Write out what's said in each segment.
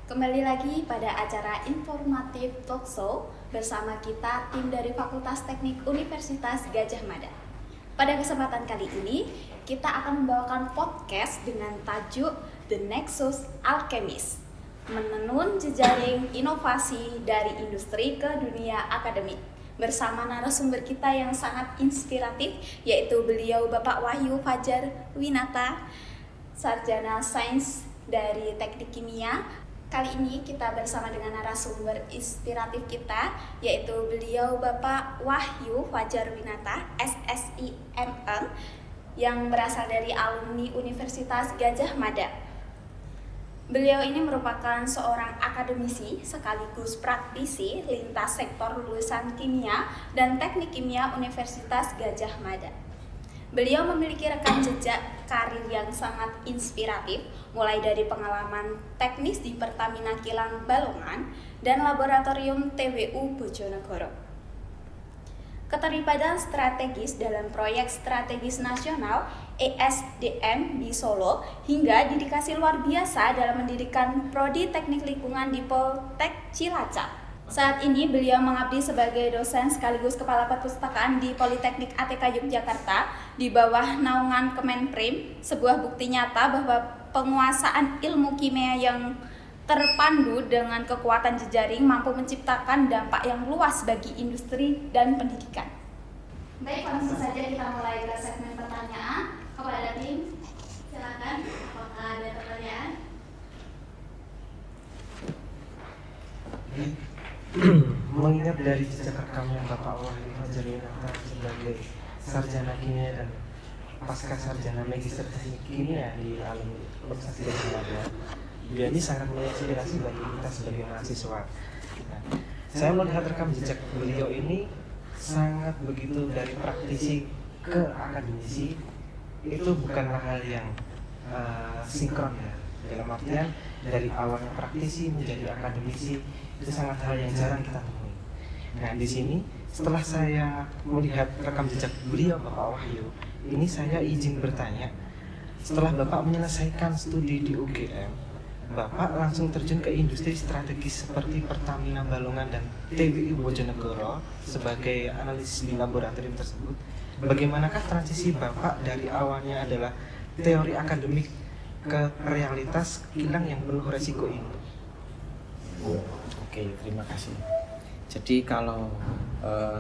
Kembali lagi pada acara informatif talk show bersama kita tim dari Fakultas Teknik Universitas Gadjah Mada. Pada kesempatan kali ini, kita akan membawakan podcast dengan tajuk The Nexus Alchemist, menenun jejaring inovasi dari industri ke dunia akademik. Bersama narasumber kita yang sangat inspiratif, yaitu beliau Bapak Wahyu Fajar Winata, Sarjana Sains dari Teknik Kimia. Kali ini kita bersama dengan narasumber inspiratif kita, yaitu beliau Bapak Wahyu Fajar Winata, SSIMM, yang berasal dari alumni Universitas Gadjah Mada. Beliau ini merupakan seorang akademisi sekaligus praktisi lintas sektor lulusan kimia dan teknik kimia Universitas Gadjah Mada. Beliau memiliki rekam jejak karir yang sangat inspiratif, mulai dari pengalaman teknis di Pertamina Kilang Balongan dan Laboratorium TWU Bojonegoro. Keterlibatan strategis dalam proyek strategis nasional ESDM di Solo hingga dedikasi luar biasa dalam mendirikan Prodi Teknik Lingkungan di Poltek Cilacap. Saat ini beliau mengabdi sebagai dosen sekaligus kepala perpustakaan di Politeknik ATK Yogyakarta di bawah naungan Kemenprim, sebuah bukti nyata bahwa penguasaan ilmu kimia yang terpandu dengan kekuatan jejaring mampu menciptakan dampak yang luas bagi industri dan pendidikan. Baik, langsung saja kita mulai ke segmen pertanyaan kepada tim. Silakan, apakah ada pertanyaan? Mengingat dari jejak rekam yang Bapak Wahyu Fajar Winata sebagai sarjana kimia dan pasca sarjana magister teknik kimia di alumni Universitas Gadjah Mada, beliau ini sangat menginspirasi bagi kita sebagai mahasiswa. Saya melihat rekam jejak beliau ini sangat begitu dari praktisi ke akademisi, itu bukanlah hal yang sinkron ya. Dalam artian dari awalnya praktisi menjadi akademisi itu sangat hal yang jarang kita temui. Nah, di sini setelah saya melihat rekam jejak beliau Bapak Wahyu, ini saya izin bertanya. Setelah Bapak menyelesaikan studi di UGM, Bapak langsung terjun ke industri strategis seperti Pertamina Balongan dan TWU Bojonegoro sebagai analis di laboratorium tersebut. Bagaimanakah transisi Bapak dari awalnya adalah teori akademik ke realitas kilang yang penuh resiko ini? Oke, terima kasih. Jadi kalau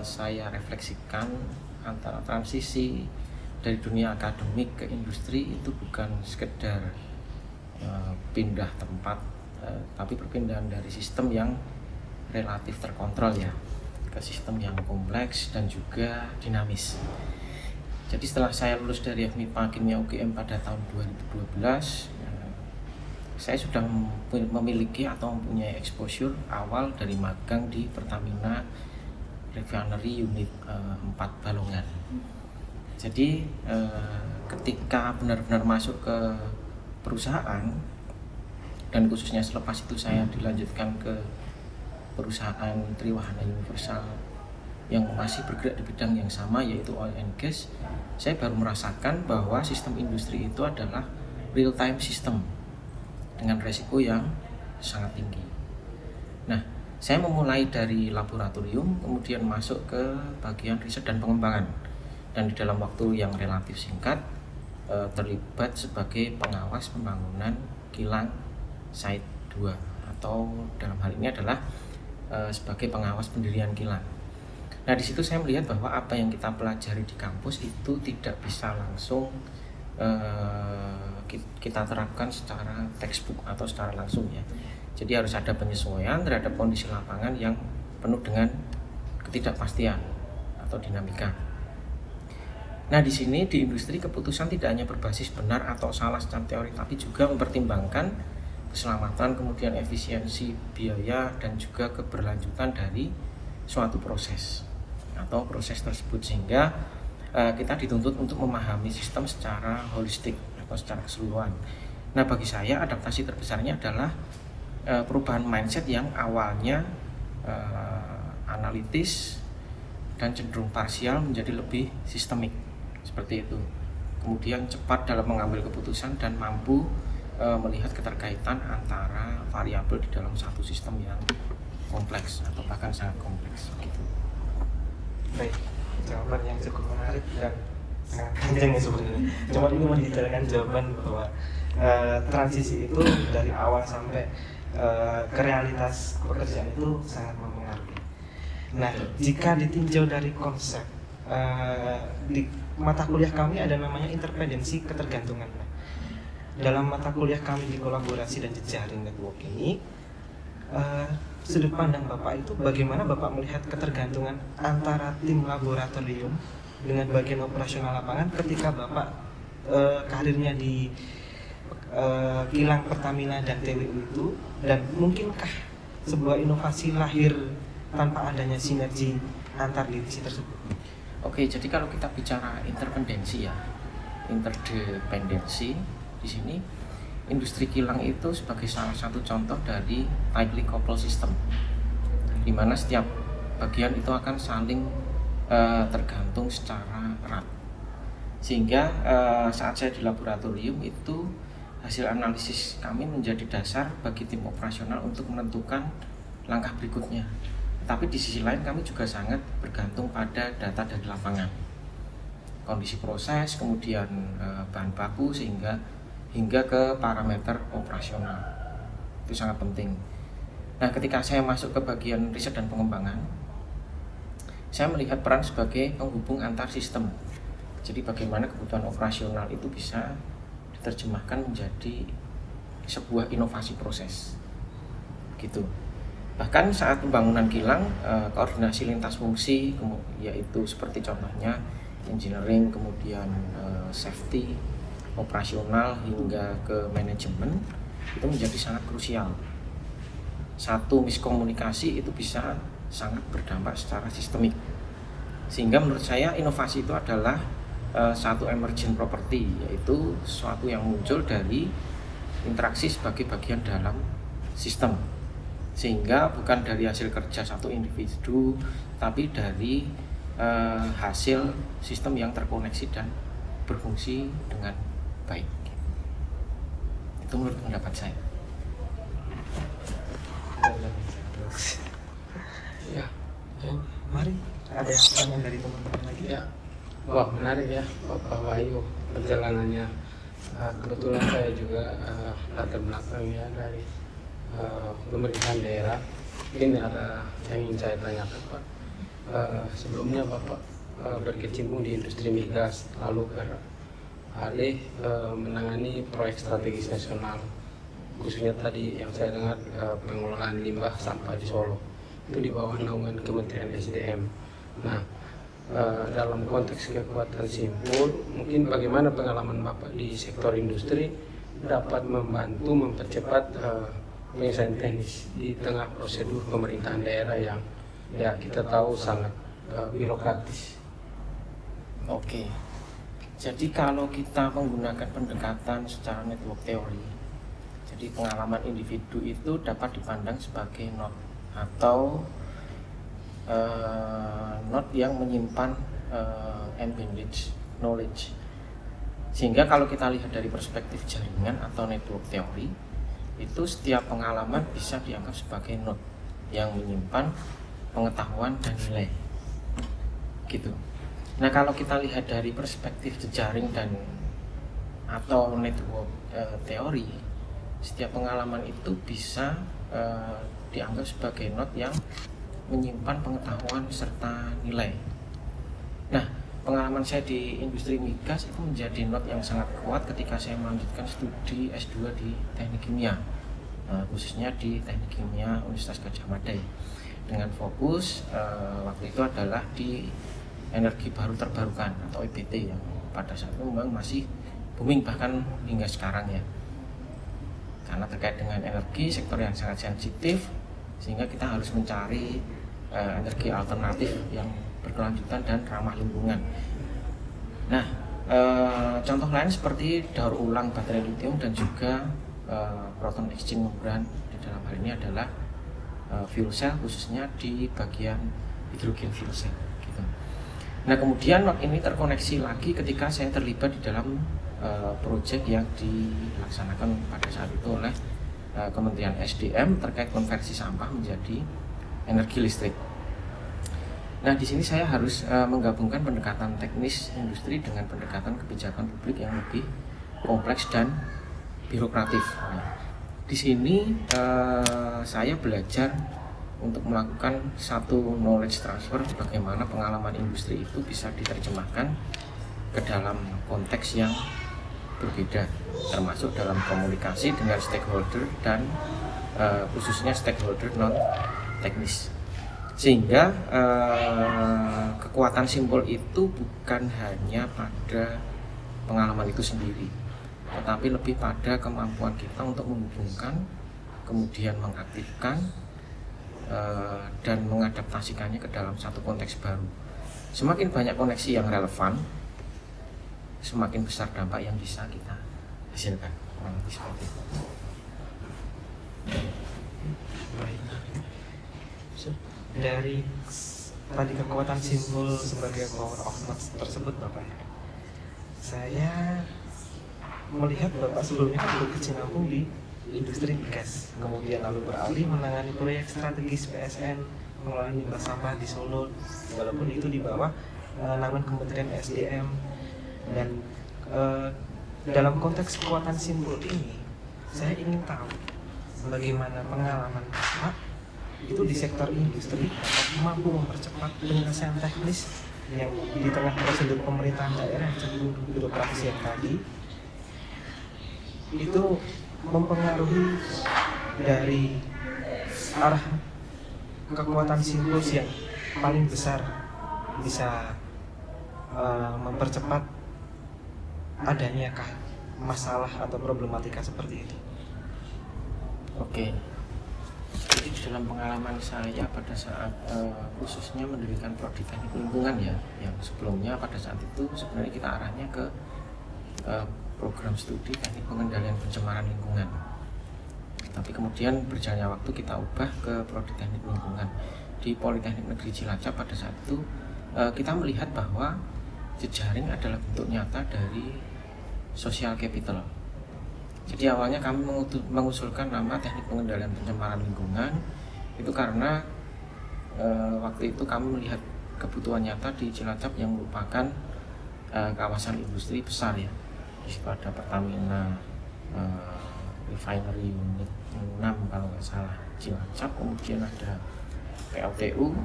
saya refleksikan antara transisi dari dunia akademik ke industri itu bukan sekedar pindah tempat, tapi perpindahan dari sistem yang relatif terkontrol ya ke sistem yang kompleks dan juga dinamis. Jadi setelah saya lulus dari FMIPA Kimia UGM pada tahun 2012, saya sudah memiliki atau mempunyai exposure awal dari magang di Pertamina Refinery Unit 4 Balongan. Jadi ketika benar-benar masuk ke perusahaan, dan khususnya selepas itu saya dilanjutkan ke perusahaan Triwahana Universal yang masih bergerak di bidang yang sama, yaitu oil and gas, saya baru merasakan bahwa sistem industri itu adalah real time system dengan resiko yang sangat tinggi. Nah, saya memulai dari laboratorium, kemudian masuk ke bagian riset dan pengembangan, dan di dalam waktu yang relatif singkat terlibat sebagai pengawas pembangunan kilang Site 2, atau dalam hal ini adalah sebagai pengawas pendirian kilang. Nah, di situ saya melihat bahwa apa yang kita pelajari di kampus itu tidak bisa langsung kita terapkan secara textbook atau secara langsung ya. Jadi harus ada penyesuaian terhadap kondisi lapangan yang penuh dengan ketidakpastian atau dinamika. Nah, di sini di industri keputusan tidak hanya berbasis benar atau salah secara teori, tapi juga mempertimbangkan keselamatan, kemudian efisiensi, biaya, dan juga keberlanjutan dari suatu proses atau proses tersebut, sehingga kita dituntut untuk memahami sistem secara holistik atau secara keseluruhan. Nah, bagi saya adaptasi terbesarnya adalah perubahan mindset yang awalnya analitis dan cenderung parsial menjadi lebih sistemik seperti itu. Kemudian cepat dalam mengambil keputusan dan mampu melihat keterkaitan antara variabel di dalam satu sistem yang kompleks atau bahkan sangat kompleks gitu. Baik, jawaban yang cukup menarik dan sangat panjang ya sebenarnya. Cuma ini mendetailkan jawaban bahwa transisi itu dari awal sampai ke realitas pekerjaan itu sangat mempengaruhi. Nah, jika ditinjau dari konsep di mata kuliah kami ada namanya interdependensi ketergantungan. Nah, dalam mata kuliah kami di kolaborasi dan jejaring network ini, sudut pandang Bapak itu bagaimana Bapak melihat ketergantungan antara tim laboratorium dengan bagian operasional lapangan ketika Bapak karirnya di kilang Pertamina dan TWU itu, dan mungkinkah sebuah inovasi lahir tanpa adanya sinergi antar divisi tersebut? Oke, jadi kalau kita bicara interdependensi di sini industri kilang itu sebagai salah satu contoh dari tightly coupled system, di mana setiap bagian itu akan saling tergantung secara erat, sehingga saat saya di laboratorium itu hasil analisis kami menjadi dasar bagi tim operasional untuk menentukan langkah berikutnya. Tapi di sisi lain kami juga sangat bergantung pada data dari lapangan, kondisi proses, kemudian bahan baku, hingga ke parameter operasional. Itu sangat penting. Nah, ketika saya masuk ke bagian riset dan pengembangan, saya melihat peran sebagai penghubung antar sistem. Jadi bagaimana kebutuhan operasional itu bisa diterjemahkan menjadi sebuah inovasi proses gitu. Bahkan saat pembangunan kilang, koordinasi lintas fungsi, yaitu seperti contohnya engineering, kemudian safety, operasional, hingga ke manajemen, itu menjadi sangat krusial. Satu miskomunikasi itu bisa sangat berdampak secara sistemik. Sehingga menurut saya inovasi itu adalah satu emergent property, yaitu sesuatu yang muncul dari interaksi sebagai bagian dalam sistem. Sehingga bukan dari hasil kerja satu individu, tapi dari hasil sistem yang terkoneksi dan berfungsi dengan baik. Itu menurut pendapat saya. Ya, Mari, ada yang pertanyaan dari teman-teman lagi? ya. Wah, menarik ya Bapak Wahyu perjalanannya. Kebetulan saya juga latar belakangnya dari pemerintahan daerah. Mungkin ada yang ingin saya tanyakan, Pak. Sebelumnya Bapak berkecimpung di industri migas, lalu beralih menangani proyek strategis nasional, khususnya tadi yang saya dengar pengelolaan limbah sampah di Solo, itu di bawah naungan Kementerian SDM. Nah, dalam konteks kekuatan simpul, mungkin bagaimana pengalaman Bapak di sektor industri dapat membantu mempercepat penyelesaian teknis di tengah prosedur pemerintahan daerah yang ya kita tahu sangat birokratis. Oke, jadi kalau kita menggunakan pendekatan secara network teori, jadi pengalaman individu itu dapat dipandang sebagai node atau node yang menyimpan embedded knowledge. Sehingga kalau kita lihat dari perspektif jaringan atau network teori, itu setiap pengalaman bisa dianggap sebagai node yang menyimpan pengetahuan dan nilai gitu. Nah, kalau kita lihat dari perspektif jejaring dan atau network teori, setiap pengalaman itu bisa dianggap sebagai node yang menyimpan pengetahuan serta nilai. Nah, pengalaman saya di industri migas itu menjadi node yang sangat kuat ketika saya melanjutkan studi S2 di Teknik Kimia, khususnya di Teknik Kimia Universitas Gadjah Mada, dengan fokus waktu itu adalah di energi baru terbarukan atau EBT yang pada saat itu memang masih booming bahkan hingga sekarang ya, karena terkait dengan energi, sektor yang sangat sensitif, sehingga kita harus mencari energi alternatif yang berkelanjutan dan ramah lingkungan. Nah, contoh lain seperti daur ulang baterai lithium dan juga proton exchange membran di dalam hal ini adalah fuel cell, khususnya di bagian hidrogen fuel cell gitu. Nah, kemudian ini terkoneksi lagi ketika saya terlibat di dalam proyek yang dilaksanakan pada saat itu oleh Kementerian SDM terkait konversi sampah menjadi energi listrik. Nah, di sini saya harus menggabungkan pendekatan teknis industri dengan pendekatan kebijakan publik yang lebih kompleks dan birokratif. Nah, di sini saya belajar untuk melakukan satu knowledge transfer, bagaimana pengalaman industri itu bisa diterjemahkan ke dalam konteks yang berbeda, termasuk dalam komunikasi dengan stakeholder dan khususnya stakeholder non teknis. Sehingga kekuatan simbol itu bukan hanya pada pengalaman itu sendiri, tetapi lebih pada kemampuan kita untuk menghubungkan, kemudian mengaktifkan dan mengadaptasikannya ke dalam satu konteks baru. Semakin banyak koneksi yang relevan, semakin besar dampak yang bisa kita hasilkan. Seperti itu. Dari tadi kekuatan simbol sebagai power of words tersebut Bapak, saya melihat Bapak sebelumnya kan berkecimpung di industri gas, kemudian lalu beralih menangani proyek strategis PSN pengelolaan limbah sampah di Solo, walaupun itu di bawah naungan Kementerian SDM. Dan dalam konteks kekuatan simbol ini, saya ingin tahu bagaimana pengalaman Bapak itu di sektor industri mampu mempercepat penyelesaian teknis yang di tengah prosedur pemerintahan daerah cenderung birokratis yang tadi itu mempengaruhi dari arah kekuatan simbol yang paling besar bisa mempercepat adanya masalah atau problematika seperti itu. Oke. Jadi dalam pengalaman saya pada saat khususnya mendirikan prodi teknik lingkungan ya, yang sebelumnya pada saat itu sebenarnya kita arahnya ke program studi teknik pengendalian pencemaran lingkungan. Tapi kemudian berjalannya waktu kita ubah ke prodi teknik lingkungan di Politeknik Negeri Cilacap. Pada saat itu kita melihat bahwa jejaring adalah bentuk nyata dari social capital. Jadi awalnya kami mengusulkan nama teknik pengendalian pencemaran lingkungan itu karena waktu itu kami melihat kebutuhan nyata di Cilacap yang merupakan kawasan industri besar ya. Di situ ada Pertamina, refinery unit 6 kalau nggak salah Cilacap, kemudian ada PLTU,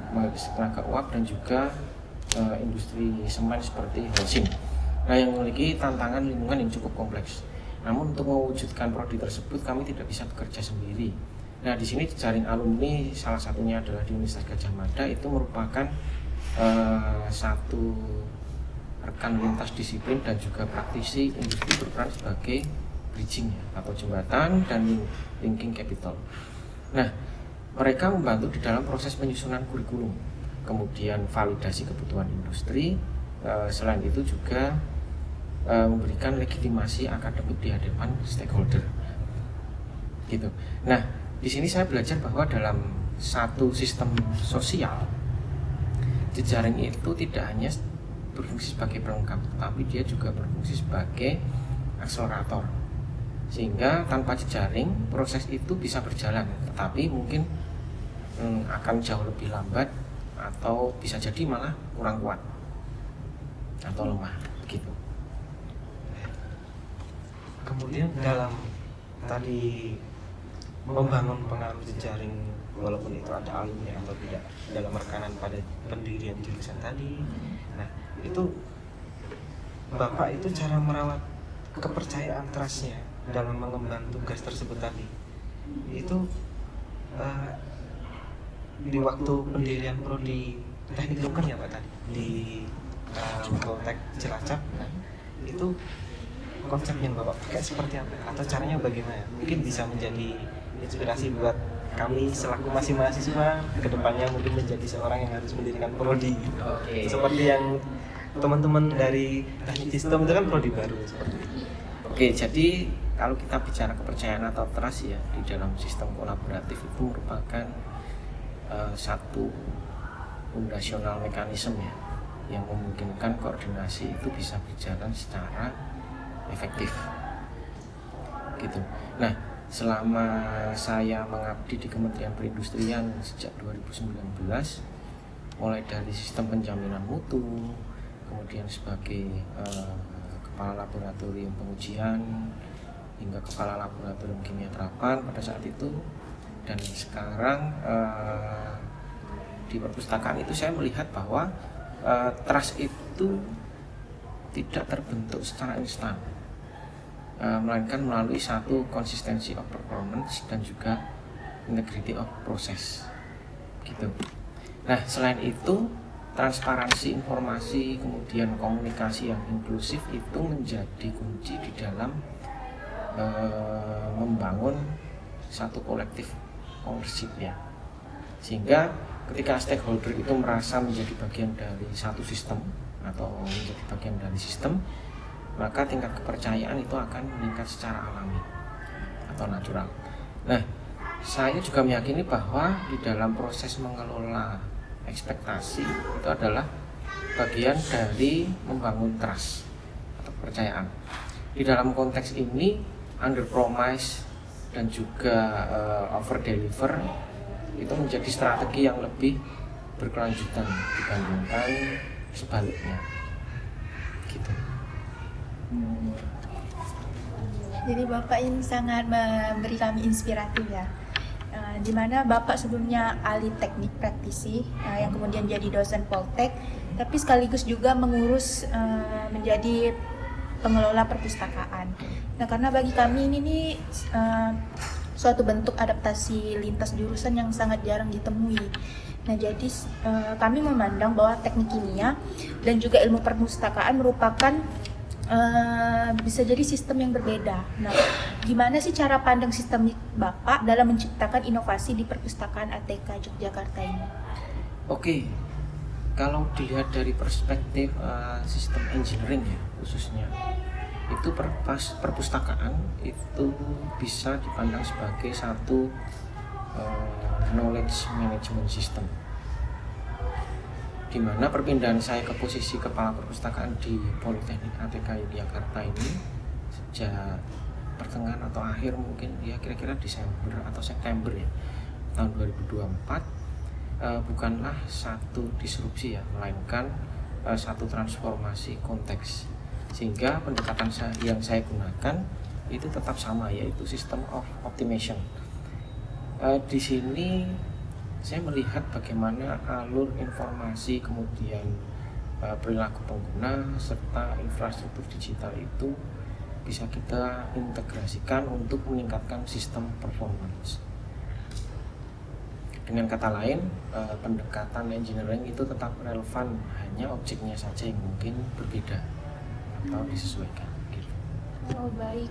tenaga uap, dan juga industri semen seperti Holcim. Nah, yang memiliki tantangan lingkungan yang cukup kompleks. Namun untuk mewujudkan prodi tersebut kami tidak bisa bekerja sendiri. Nah, di sini jejaring alumni salah satunya adalah di Universitas Gadjah Mada itu merupakan satu rekan lintas disiplin dan juga praktisi industri berperan sebagai bridging atau jembatan dan linking capital. Nah, mereka membantu di dalam proses penyusunan kurikulum, kemudian validasi kebutuhan industri. Selain itu juga memberikan legitimasi akademik di hadapan stakeholder, gitu. Nah, di sini saya belajar bahwa dalam satu sistem sosial, jejaring itu tidak hanya berfungsi sebagai pelengkap, tapi dia juga berfungsi sebagai akselerator. Sehingga tanpa jejaring, proses itu bisa berjalan, tetapi mungkin akan jauh lebih lambat atau bisa jadi malah kurang kuat atau lemah, gitu. Kemudian dalam tadi membangun pengaruh jejaring, walaupun itu ada alumni atau tidak, dalam rekanan pada pendirian jurusan tadi, nah itu Bapak itu cara merawat kepercayaan trustnya dalam mengemban tugas tersebut tadi itu di waktu pendirian prodi teknik lingkungan ya Pak tadi di Poltek Cilacap, itu konsep yang Bapak pakai seperti apa atau caranya bagaimana? Mungkin bisa menjadi inspirasi buat kami selaku masih mahasiswa kedepannya, mungkin menjadi seorang yang harus mendirikan prodi. Oke. Seperti yang teman-teman dari teknik sistem itu kan prodi baru seperti itu. Oke, jadi kalau kita bicara kepercayaan atau trust ya, di dalam sistem kolaboratif itu merupakan satu fundasional mekanisme ya, yang memungkinkan koordinasi itu bisa berjalan secara efektif gitu. Nah, selama saya mengabdi di Kementerian Perindustrian sejak 2019, mulai dari sistem penjaminan mutu, kemudian sebagai kepala laboratorium pengujian, hingga kepala laboratorium kimia terapan pada saat itu, dan sekarang di perpustakaan itu saya melihat bahwa trust itu tidak terbentuk secara instan, melainkan melalui satu konsistensi of performance dan juga integrity of process gitu. Nah, selain itu transparansi informasi kemudian komunikasi yang inklusif itu menjadi kunci di dalam membangun satu kolektif ownership ya, sehingga ketika stakeholder itu merasa menjadi bagian dari satu sistem atau menjadi bagian dari sistem, maka tingkat kepercayaan itu akan meningkat secara alami atau natural. Nah, saya juga meyakini bahwa di dalam proses mengelola ekspektasi itu adalah bagian dari membangun trust atau kepercayaan. Di dalam konteks ini, under promise dan juga over deliver itu menjadi strategi yang lebih berkelanjutan dibandingkan sebaliknya gitu. Jadi Bapak ini sangat memberi kami inspiratif ya. Di mana Bapak sebelumnya ahli teknik praktisi yang kemudian jadi dosen Poltek, tapi sekaligus juga mengurus menjadi pengelola perpustakaan. Nah, karena bagi kami ini nih suatu bentuk adaptasi lintas jurusan yang sangat jarang ditemui. Nah, jadi kami memandang bahwa teknik kimia dan juga ilmu perpustakaan merupakan bisa jadi sistem yang berbeda. Nah, gimana sih cara pandang sistemik Bapak dalam menciptakan inovasi di perpustakaan ATK Yogyakarta ini? Oke, kalau dilihat dari perspektif sistem engineering ya khususnya, itu perpustakaan itu bisa dipandang sebagai satu knowledge management system, di mana perpindahan saya ke posisi kepala perpustakaan di Politeknik ATK Yogyakarta ini sejak pertengahan atau akhir mungkin ya kira-kira Desember atau September ya tahun 2024 bukanlah satu disrupsi ya, melainkan satu transformasi konteks, sehingga pendekatan yang saya gunakan itu tetap sama, yaitu system of optimization. Di sini saya melihat bagaimana alur informasi, kemudian perilaku pengguna serta infrastruktur digital itu bisa kita integrasikan untuk meningkatkan sistem performance. Dengan kata lain, pendekatan engineering itu tetap relevan, hanya objeknya saja yang mungkin berbeda atau disesuaikan gitu. Oh, baik.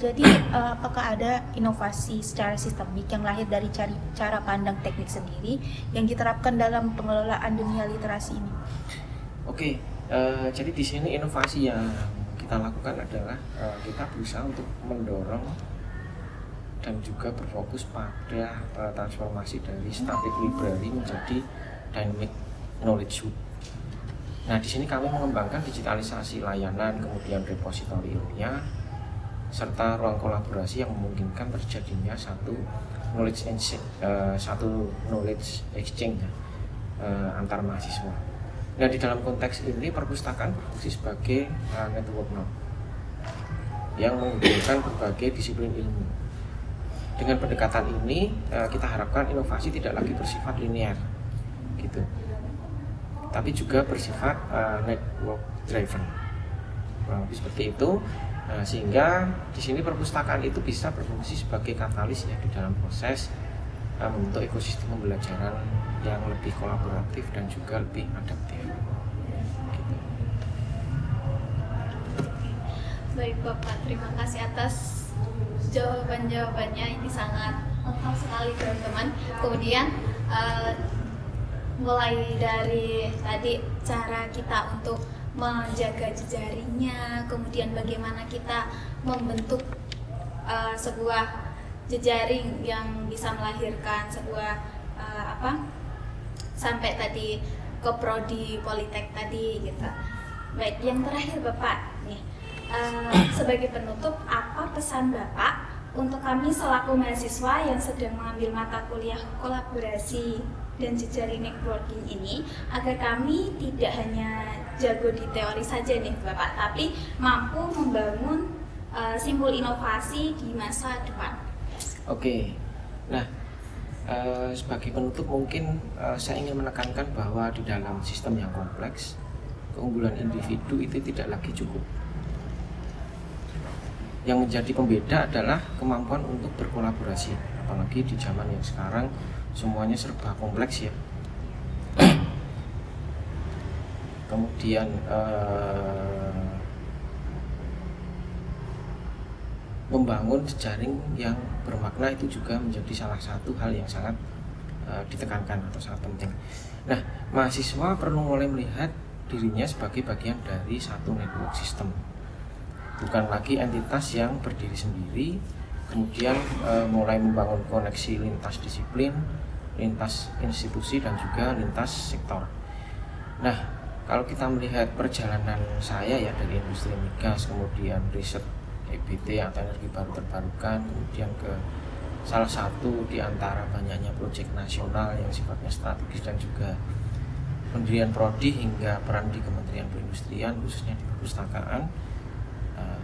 Jadi apakah ada inovasi secara sistemik yang lahir dari cara pandang teknik sendiri yang diterapkan dalam pengelolaan dunia literasi ini? Oke, jadi di sini inovasi yang kita lakukan adalah kita berusaha untuk mendorong dan juga berfokus pada transformasi dari static library menjadi dynamic knowledge hub. Nah, di sini kami mengembangkan digitalisasi layanan, kemudian repositori ilmiah, serta ruang kolaborasi yang memungkinkan terjadinya satu knowledge exchange antar mahasiswa. Nah, di dalam konteks ini perpustakaan berfungsi sebagai network node yang menghubungkan berbagai disiplin ilmu. Dengan pendekatan ini kita harapkan inovasi tidak lagi bersifat linear gitu, tapi juga bersifat network driven. Lebih seperti itu. Nah, sehingga di sini perpustakaan itu bisa berfungsi sebagai katalis ya di dalam proses membentuk ekosistem pembelajaran yang lebih kolaboratif dan juga lebih adaptif. Gitu. Baik Bapak, terima kasih atas jawaban-jawabannya, ini sangat lengkap sekali teman-teman. Kemudian mulai dari tadi cara kita untuk menjaga jejaringnya, kemudian bagaimana kita membentuk sebuah jejaring yang bisa melahirkan sebuah sampai tadi ke prodi Politek tadi gitu. Baik, yang terakhir Bapak nih, Sebagai penutup, apa pesan Bapak untuk kami selaku mahasiswa yang sedang mengambil mata kuliah kolaborasi dan jejaring networking ini, agar kami tidak hanya jago di teori saja nih Bapak, tapi mampu membangun simbol inovasi di masa depan? Oke, nah sebagai penutup mungkin saya ingin menekankan bahwa di dalam sistem yang kompleks, keunggulan individu itu tidak lagi cukup. Yang menjadi pembeda adalah kemampuan untuk berkolaborasi, apalagi di zaman yang sekarang semuanya serba kompleks ya. Kemudian membangun jejaring yang bermakna itu juga menjadi salah satu hal yang sangat ditekankan atau sangat penting. Nah, mahasiswa perlu mulai melihat dirinya sebagai bagian dari satu network system, bukan lagi entitas yang berdiri sendiri, kemudian mulai membangun koneksi lintas disiplin, lintas institusi, dan juga lintas sektor. Nah, kalau kita melihat perjalanan saya ya dari industri migas, kemudian riset EBT atau energi baru terbarukan, kemudian ke salah satu di antara banyaknya proyek nasional yang sifatnya strategis dan juga pendirian prodi hingga peran di Kementerian Perindustrian khususnya di perpustakaan,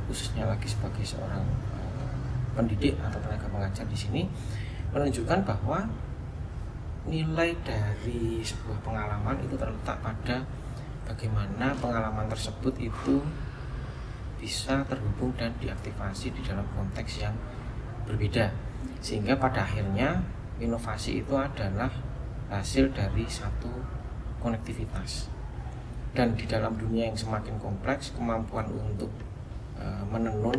khususnya lagi sebagai seorang pendidik atau tenaga pengajar di sini, menunjukkan bahwa nilai dari sebuah pengalaman itu terletak pada bagaimana pengalaman tersebut itu bisa terhubung dan diaktifasi di dalam konteks yang berbeda, sehingga pada akhirnya inovasi itu adalah hasil dari satu konektivitas. Dan di dalam dunia yang semakin kompleks, kemampuan untuk menenun,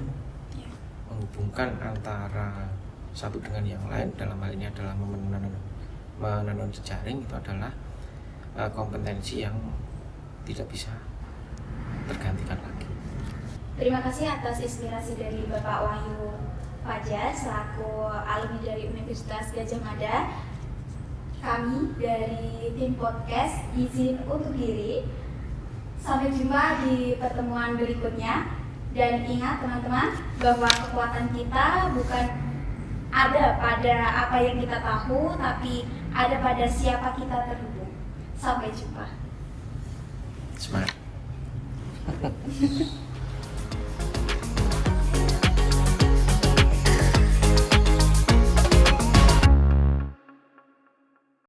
menghubungkan antara satu dengan yang lain, dalam hal ini adalah menenun jejaring, itu adalah kompetensi yang tidak bisa tergantikan lagi. Terima kasih atas inspirasi dari Bapak Wahyu Fajar selaku alumni dari Universitas Gadjah Mada. Kami dari tim podcast izin undur diri. Sampai jumpa di pertemuan berikutnya. Dan ingat teman-teman bahwa kekuatan kita bukan ada pada apa yang kita tahu, tapi ada pada siapa kita terhubung. Sampai jumpa. Semangat.